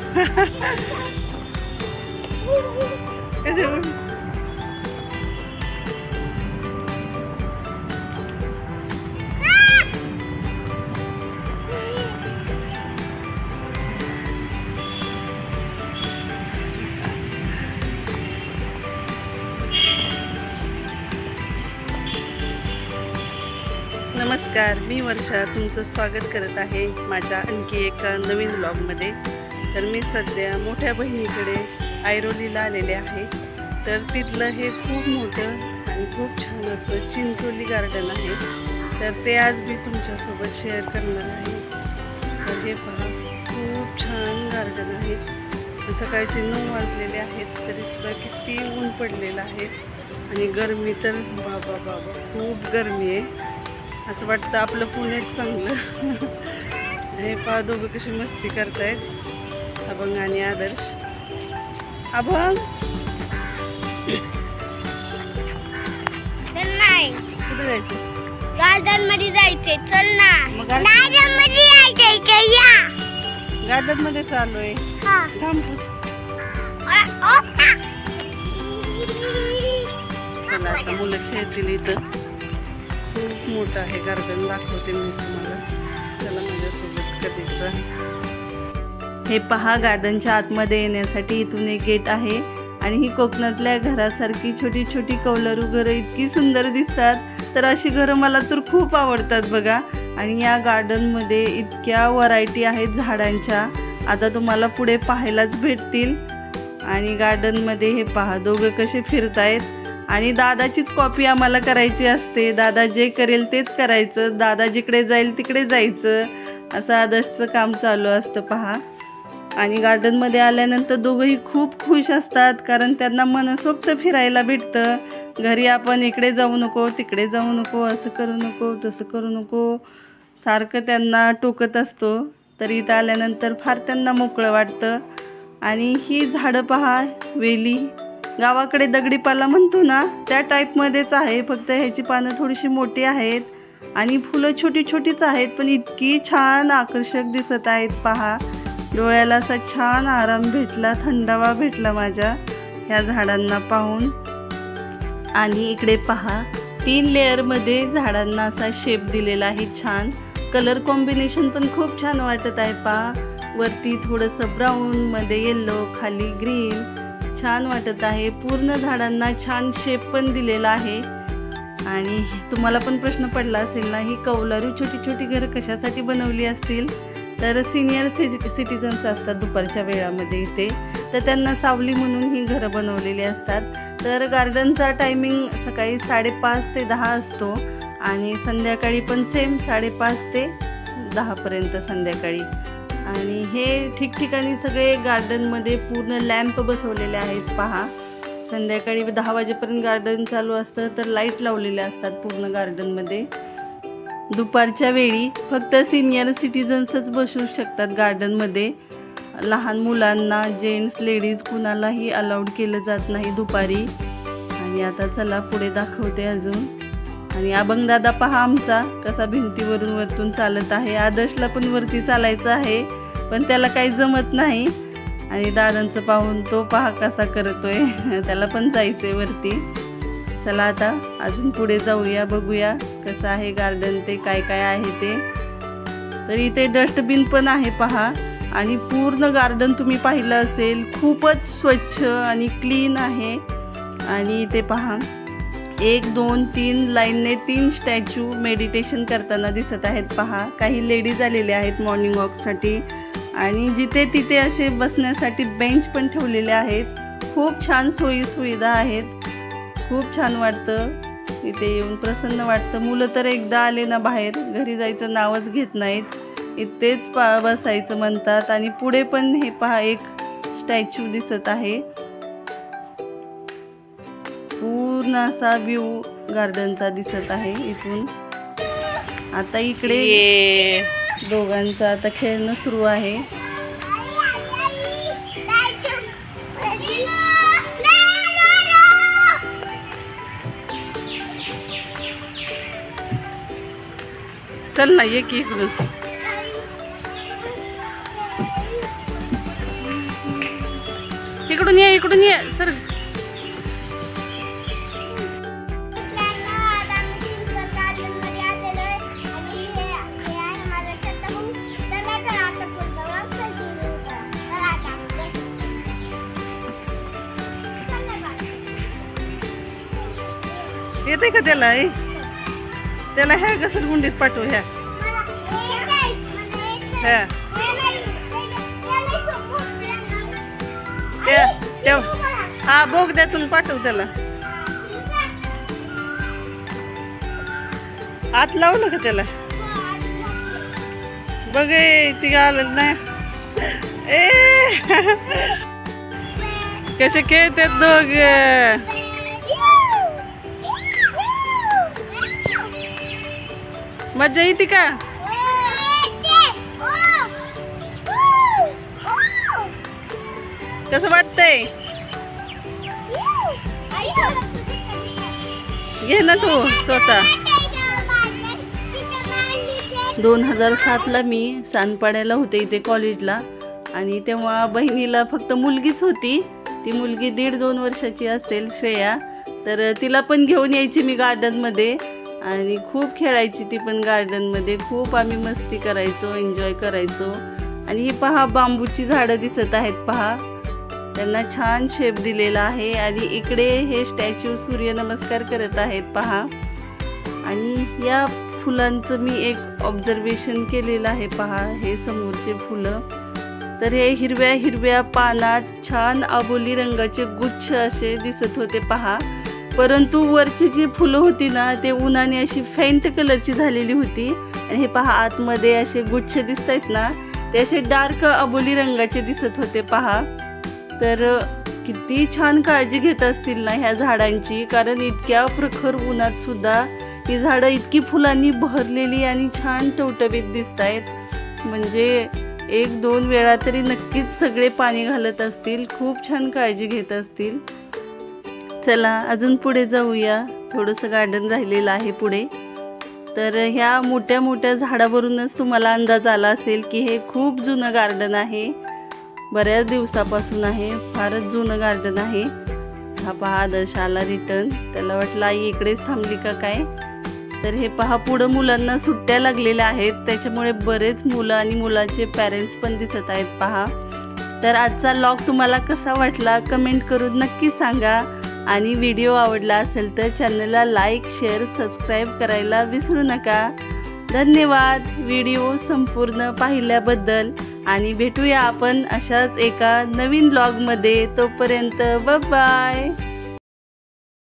नमस्कार, मी वर्षा तुमचं स्वागत करत आहे माझ्या आणखी एका नवीन व्लॉगमध्ये। तर मी सध्या मोठ्या बहिणीकडे ऐरोलीला आलेले आहे। तर तिथलं हे खूप मोठं आणि खूप छान असं चिंचोली गार्डन आहे। तर ते आज मी तुमच्यासोबत शेअर करणार आहे। तर हे पहा, खूप छान गार्डन आहे। सकाळचे 9 वाजलेले आहेत तरीसुद्धा किती ऊन पडलेलं आहे आणि गरमी तर बाबा बाबा खूप गरमी आहे। असं वाटतं आपलं पुण्यात चांगलं। हे पहा, दोघं कशी मस्ती करतायत, अभंग आणि आदर्श। अभंग चल नाही, कुठे जायचं? गार्डन मध्ये जायचे, चल ना। गार्डन मध्ये जायचे, या गार्डन मध्ये चाललोय। हां थांब, चला आता मुलं खेळतील इथं। खूप मोठं आहे गार्डन, दाखवते मी तुम्हाला, चला माझ्यासोबत कधीच राहा। हे पहा, गार्डनच्या आतमध्ये येण्यासाठी इथून एक गेट आहे आणि ही कोकणातल्या घरासारखी छोटी छोटी कौलारू घरं इतकी सुंदर दिसतात। तर अशी घरं मला तर खूप आवडतात बघा। आणि या गार्डनमध्ये इतक्या व्हरायटी आहेत झाडांच्या, आता तुम्हाला पुढे पाहायलाच भेटतील। आणि गार्डनमध्ये हे पहा, दोघं कसे फिरतायत आणि दादाचीच कॉपी आम्हाला करायची असते। दादा जे करेल तेच करायचं, दादा जिकडे जाईल तिकडे जायचं, असं आदर्शचं काम चालू असतं पहा। आणि गार्डनमध्ये आल्यानंतर दोघंही खूप खुश असतात, कारण त्यांना मनसोक्त फिरायला भेटतं। घरी आपण इकडे जाऊ नको, तिकडे जाऊ नको, असं करू नको, तसं करू नको, सारखं त्यांना टोकत असतो। तर इथं आल्यानंतर फार त्यांना मोकळं वाटतं। आणि ही झाडं पहा, वेली, गावाकडे दगडीपाला म्हणतो ना त्या टाईपमध्येच आहे, फक्त ह्याची पानं थोडीशी मोठी आहेत आणि फुलं छोटी छोटीच आहेत, पण इतकी छान आकर्षक दिसत आहेत पहा। डोळ्याला असा छान आराम भेटला, थंडावा भेटला माझ्या ह्या झाडांना पाहून। आणि इकडे पहा, 3 लेअरमध्ये झाडांना असा शेप दिलेला आहे छान। कलर कॉम्बिनेशन पण खूप छान वाटत आहे पहा। वरती थोडंसं ब्राऊनमध्ये येल्लो, खाली ग्रीन, छान वाटत आहे। पूर्ण झाडांना छान शेप पण दिलेला आहे। आणि तुम्हाला पण प्रश्न पडला असेल ना, ही कौलारू छोटी छोटी घरं कशासाठी बनवली असतील? तर सिनियर सिटिझन्स असतात दुपारच्या वेळामध्ये इथे, तर त्यांना सावली म्हणून ही घरं बनवलेली असतात। तर गार्डनचा टायमिंग सकाळी 5:30 ते 10 असतो आणि संध्याकाळी पण सेम 5:30 ते 10पर्यंत संध्याकाळी। आणि हे ठिकठिकाणी सगळे गार्डनमध्ये पूर्ण लॅम्प बसवलेले आहेत पहा। संध्याकाळी 10 वाजेपर्यंत गार्डन चालू असतं, तर लाईट लावलेल्या असतात पूर्ण गार्डनमध्ये। दुपारच्या वेळी फक्त सिनियर सिटिझन्सच बसू शकतात गार्डनमध्ये, लहान मुलांना, जेंट्स, लेडीज कुणालाही अलाउड केलं जात नाही दुपारी। आणि आता चला पुढे दाखवते अजून। आणि अभंगदादा पहा आमचा कसा भिंतीवरून वरतून चालत आहे। आदर्शला पण वरती चालायचं आहे, पण त्याला काही जमत नाही। आणि दादांचं पाहून तो पहा कसा करतोय, त्याला पण जायचंय वरती। चला आता अजून पुढे जाऊया, बघूया कसं आहे गार्डन, ते काय काय आहे ते। तर इथे डस्टबिन पण आहे पहा। आणि पूर्ण गार्डन तुम्ही पाहिलं असेल, खूपच स्वच्छ आणि क्लीन आहे। आणि इथे पहा, 1 2 3 लाईनने 3 स्टॅच्यू मेडिटेशन करताना दिसत आहेत पहा। काही लेडीज आलेले आहेत मॉर्निंग वॉकसाठी आणि जिथे तिथे असे बसण्यासाठी बेंच पण ठेवलेले आहेत। खूप छान सोयी सुविधा आहेत, खूप छान वाटतं इथे येऊन, प्रसन्न वाटतं। मुलं तर एकदा आले ना बाहेर, घरी जायचं नावच घेत नाहीत, इथेच बसायचं म्हणतात। आणि पुढे पण हे पहा, एक स्टॅच्यू दिसत आहे। पूर्ण असा व्ह्यू गार्डनचा दिसत आहे इथून। आता इकडे दोघांचं आता खेळणं सुरू आहे। चल ना, ये की इकडून। इकडून ये सर. येते का त्याला? त्याला ह्या घसरगुंडीत पाठव. ह्या हा बोगद्यातून पाठव त्याला. आत लावलं का त्याला? बघ ती आलं नाही. कसे खेळतात दोघ. मजा येते का? कसं वाटतंय? घे ना तू स्वतः. 2007ला मी सानपाड्याला होते इथे कॉलेजला आणि तेव्हा बहिणीला फक्त मुलगीच होती. ती मुलगी 1.5-2 वर्षाची असेल, श्रेया. तर तिला पण घेऊन यायची मी गार्डनमध्ये आणि खूप खेळायची ती पण गार्डनमध्ये. खूप आम्ही मस्ती करायचो, एन्जॉय करायचो. आणि ही पहा बांबूची झाडं दिसत आहेत पहा, त्यांना छान शेप दिलेला आहे. आणि इकडे हे स्टॅच्यू सूर्यनमस्कार करत आहेत पहा. आणि या फुलांचं मी एक ऑब्झर्वेशन केलेलं आहे पहा. हे समोरचे फुलं तर हे हिरव्या हिरव्या पानात छान आबोली रंगाचे गुच्छ असे दिसत होते पहा. परंतु वरची जी फुलं होती ना ते उन्हाने अशी फेंट कलरची झालेली होती. आणि हे पहा आतमध्ये असे गुच्छ दिसत आहेत ना ते असे डार्क आबोली रंगाचे दिसत होते पहा. तर किती छान काळजी घेत असतील ना ह्या झाडांची, कारण इतक्या प्रखर उन्हात सुद्धा ही झाडं इतकी फुलांनी बहरलेली आणि छान टवटवीत दिसत आहेत. म्हणजे 1-2 वेळा तरी नक्कीच सगळे पाणी घालत असतील. खूप छान काळजी घेत असतील. चला अजून पुढे जाऊया. थोडंसं गार्डन राहिलेलं आहे पुढे. तर ह्या मोठ्या मोठ्या झाडावरूनच तुम्हाला अंदाज आला असेल की हे खूप जुनं गार्डन आहे. बऱ्याच दिवसापासून आहे, फारच जुनं गार्डन आहे. हा पहा आदर्श आला रिटर्न. त्याला वाटलं आई इकडेच थांबली का काय. तर हे पहा पुढं मुलांना सुट्ट्या लागलेल्या आहेत, त्याच्यामुळे बरेच मुलं आणि मुलाचे पॅरेंट्स पण दिसत आहेत पहा. तर आजचा व्लॉग तुम्हाला कसा वाटला कमेंट करून नक्की सांगा. आणि व्हिडिओ आवडला असेल तर चॅनलला लाईक, शेअर, सबस्क्राईब करायला विसरू नका. धन्यवाद व्हिडिओ संपूर्ण पाहिल्याबद्दल. आणि भेटूया आपण अशाच एका नवीन व्लॉगमध्ये. तोपर्यंत बाय बाय.